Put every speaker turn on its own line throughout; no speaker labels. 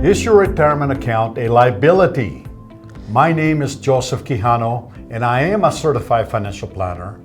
Is your retirement account a liability? My name is Joseph Quijano, and I am a certified financial planner.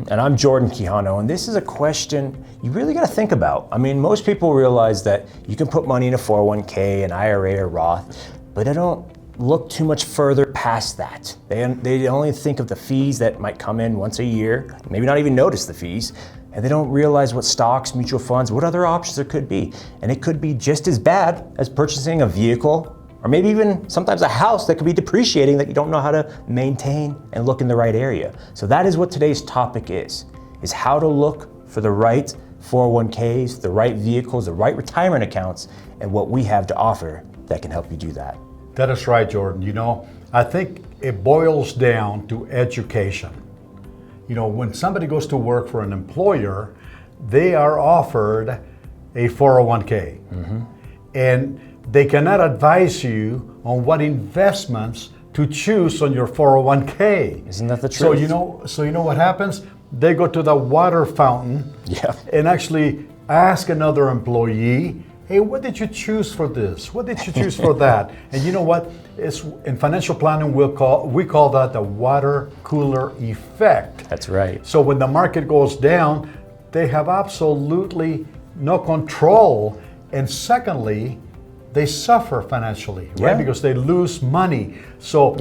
And I'm Jordan Quijano, and this is a question you really got to think about. I mean, most people realize that you can put money in a 401k, an IRA, or Roth, but they don't look too much further past that. They only think of the fees that might come in once a year, maybe not even notice the fees, and they don't realize what stocks, mutual funds, what other options there could be. And it could be just as bad as purchasing a vehicle, or maybe even sometimes a house that could be depreciating that you don't know how to maintain and look in the right area. So that is what today's topic is how to look for the right 401ks, the right vehicles, the right retirement accounts, and what we have to offer that can help you do that.
That is right, Jordan. You know, I think it boils down to education. You know, when somebody goes to work for an employer, they are offered a 401k. And they cannot advise you on what investments to choose on your 401k.
Isn't that the truth?
So you know what happens? They go to the water fountain and actually ask another employee, hey, what did you choose for this? What did you choose for that? And you know what? It's in financial planning, we call that the water cooler effect.
That's right.
So when the market goes down, they have absolutely no control. And secondly, they suffer financially, right? Because they lose money. So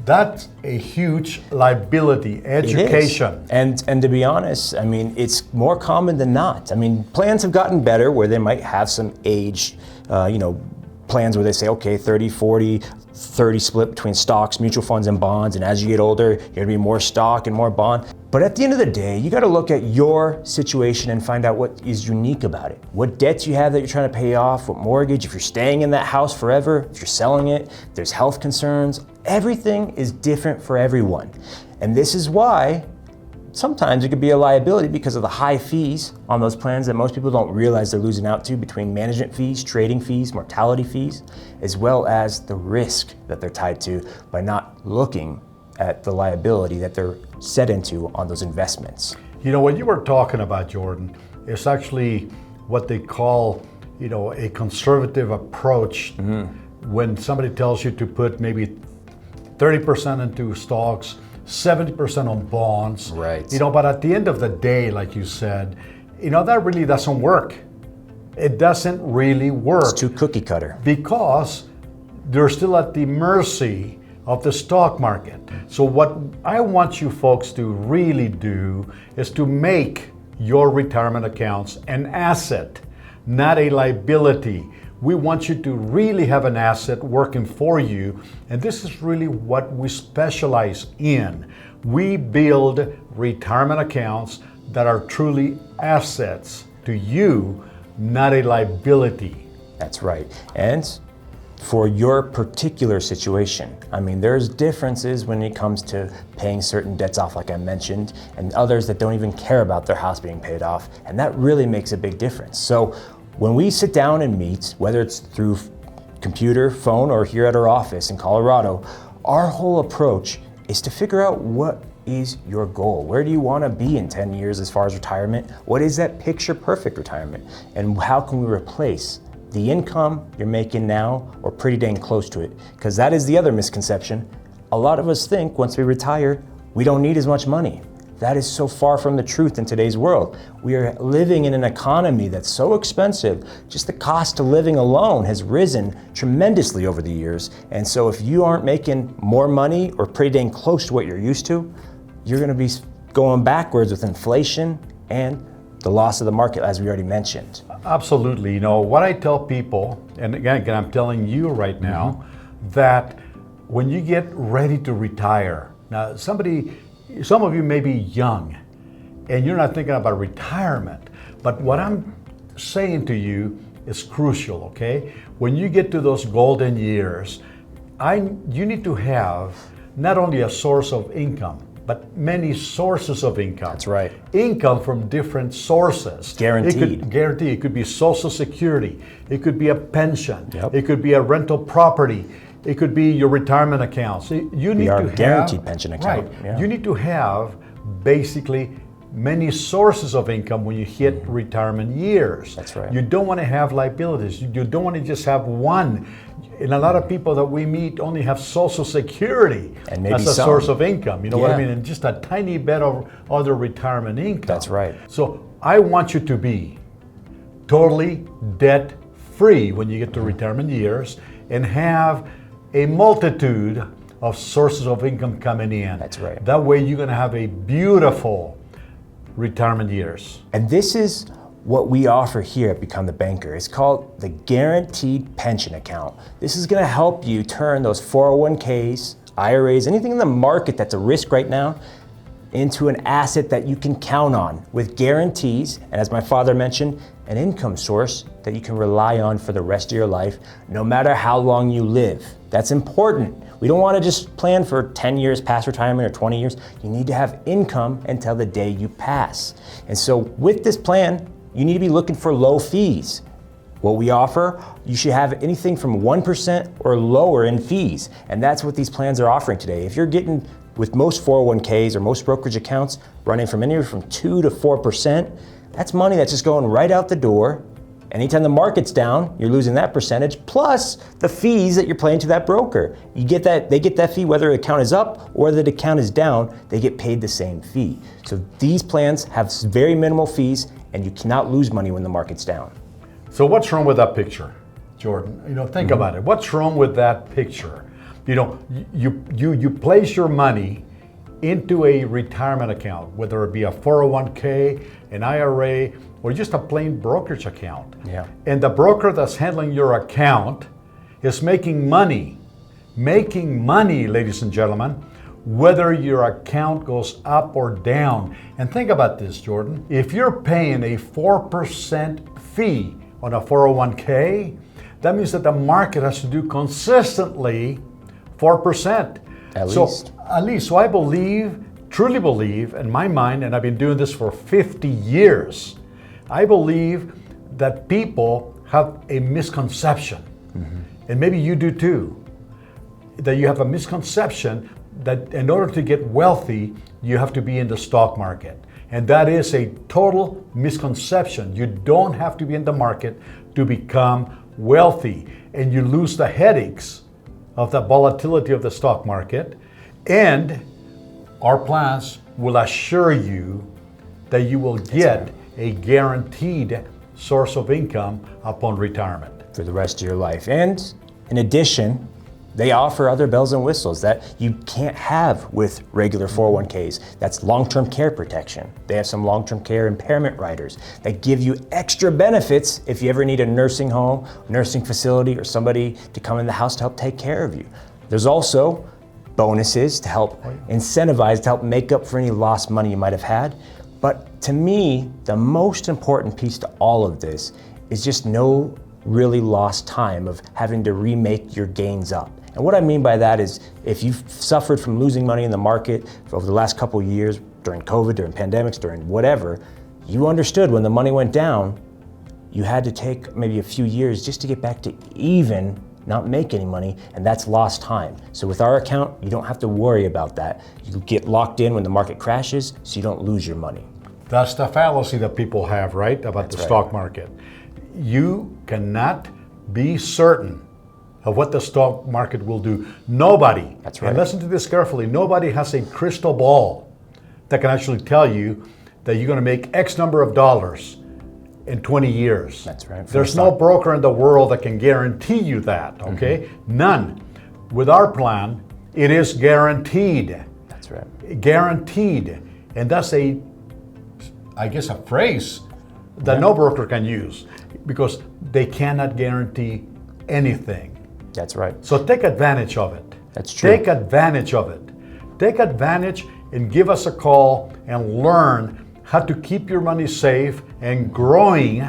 that's a huge liability, education.
And to be honest, I mean, it's more common than not. I mean, plans have gotten better where they might have some age, plans where they say, okay, 30, 40, 30 split between stocks, mutual funds, and bonds. And as you get older, you're gonna be more stock and more bond. But at the end of the day, you gotta look at your situation and find out what is unique about it. What debts you have that you're trying to pay off, what mortgage, if you're staying in that house forever, if you're selling it, if there's health concerns. Everything is different for everyone. And this is why sometimes it could be a liability because of the high fees on those plans that most people don't realize they're losing out to between management fees, trading fees, mortality fees, as well as the risk that they're tied to by not looking at the liability that they're set into on those investments.
You know, what you were talking about, Jordan, is actually what they call, a conservative approach. When somebody tells you to put maybe 30% into stocks, 70% on bonds.
Right.
But at the end of the day, like you said, that really doesn't work. It doesn't really work.
It's too cookie cutter.
Because they're still at the mercy of the stock market. So what I want you folks to really do is to make your retirement accounts an asset, not a liability. We want you to really have an asset working for you. And this is really what we specialize in. We build retirement accounts that are truly assets to you, not a liability.
That's right. And for your particular situation, I mean, there's differences when it comes to paying certain debts off, like I mentioned, and others that don't even care about their house being paid off. And that really makes a big difference. So when we sit down and meet, whether it's through computer, phone, or here at our office in Colorado, our whole approach is to figure out what is your goal. Where do you want to be in 10 years as far as retirement? What is that picture perfect retirement? And how can we replace the income you're making now or pretty dang close to it? Because that is the other misconception. A lot of us think once we retire, we don't need as much money. That is so far from the truth in today's world. We are living in an economy that's so expensive. Just the cost of living alone has risen tremendously over the years. And so if you aren't making more money or pretty dang close to what you're used to, you're gonna be going backwards with inflation and the loss of the market, as we already mentioned.
Absolutely. What I tell people, and again, I'm telling you right now, that when you get ready to retire, now some of you may be young and you're not thinking about retirement, but what I'm saying to you is crucial, okay? When you get to those golden years, you need to have not only a source of income, but many sources of income.
That's right.
Income from different sources.
Guaranteed.
It could be Social Security. It could be a pension.
Yep.
It could be a rental property. It could be your retirement accounts. You need to have
guaranteed pension account.
Right.
Yeah.
You need to have basically many sources of income when you hit retirement years.
That's right.
You don't want to have liabilities. You don't want to just have one. And a lot of people that we meet only have Social Security
And maybe
as a
some.
source of income. You know what I
Yeah.
mean? And just a tiny bit of other retirement income.
That's right.
So I want you to be totally debt free when you get to retirement years and have a multitude of sources of income coming in.
That's right.
That way you're going to have a beautiful retirement years.
And this is what we offer here at Become the Banker. It's called the Guaranteed Pension Account. This is going to help you turn those 401ks, IRAs, anything in the market that's a risk right now, into an asset that you can count on with guarantees, and as my father mentioned, an income source that you can rely on for the rest of your life, no matter how long you live. That's important. We don't want to just plan for 10 years past retirement or 20 years. You need to have income until the day you pass. And so with this plan, you need to be looking for low fees. What we offer, you should have anything from 1% or lower in fees. And that's what these plans are offering today. If you're getting, with most 401ks or most brokerage accounts, running from anywhere from 2 to 4%, that's money that's just going right out the door. Anytime the market's down, you're losing that percentage, plus the fees that you're paying to that broker. You get that, they get that fee whether the account is up or the account is down, they get paid the same fee. So these plans have very minimal fees and you cannot lose money when the market's down.
So what's wrong with that picture, Jordan? You know, think about it. What's wrong with that picture? You know, you place your money into a retirement account, whether it be a 401k, an IRA, or just a plain brokerage account.
Yeah.
And the broker that's handling your account is making money, ladies and gentlemen, whether your account goes up or down. And think about this, Jordan. If you're paying a 4% fee on a 401k, that means that the market has to do consistently 4%.
At least.
At least. So I believe, truly believe, in my mind, and I've been doing this for 50 years, I believe that people have a misconception, and maybe you do too, that you have a misconception that in order to get wealthy, you have to be in the stock market. And that is a total misconception. You don't have to be in the market to become wealthy, and you lose the headaches of the volatility of the stock market. And our plans will assure you that you will get a guaranteed source of income upon retirement.
For the rest of your life. And in addition, they offer other bells and whistles that you can't have with regular 401ks. That's long-term care protection. They have some long-term care impairment riders that give you extra benefits if you ever need a nursing home, nursing facility, or somebody to come in the house to help take care of you. There's also bonuses to help incentivize, to help make up for any lost money you might have had. But to me, the most important piece to all of this is just no really lost time of having to remake your gains up. And what I mean by that is if you've suffered from losing money in the market over the last couple of years, during COVID, during pandemics, during whatever, you understood when the money went down, you had to take maybe a few years just to get back to even, not make any money, and that's lost time. So with our account, you don't have to worry about that. You get locked in when the market crashes, so you don't lose your money.
That's the fallacy that people have, right, about
That's
the
right.
stock market. You cannot be certain of what the stock market will do. Nobody,
That's right.
and listen to this carefully, nobody has a crystal ball that can actually tell you that you're going to make X number of dollars in 20 years.
That's right.
There's no broker in the world that can guarantee you that, okay? None. With our plan, it is guaranteed.
That's right.
Guaranteed. And that's a phrase that no broker can use because they cannot guarantee anything.
That's right.
So take advantage of it.
That's true.
Take advantage of it. Take advantage and give us a call and learn how to keep your money safe and growing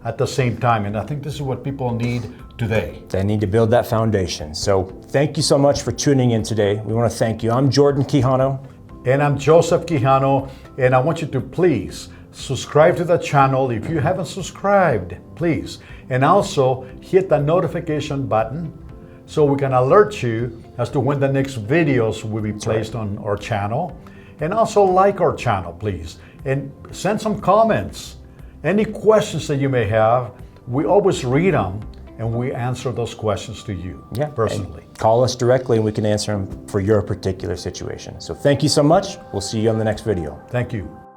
at the same time. And I think this is what people need today.
They need to build that foundation. So thank you so much for tuning in today. We want to thank you. I'm Jordan Quijano.
And I'm Joseph Quijano, and I want you to please subscribe to the channel if you haven't subscribed, please. And also hit the notification button so we can alert you as to when the next videos will be placed on our channel. And also like our channel, please. And send some comments. Any questions that you may have, we always read them and we answer those questions to you personally.
And call us directly and we can answer them for your particular situation. So thank you so much. We'll see you on the next video.
Thank you.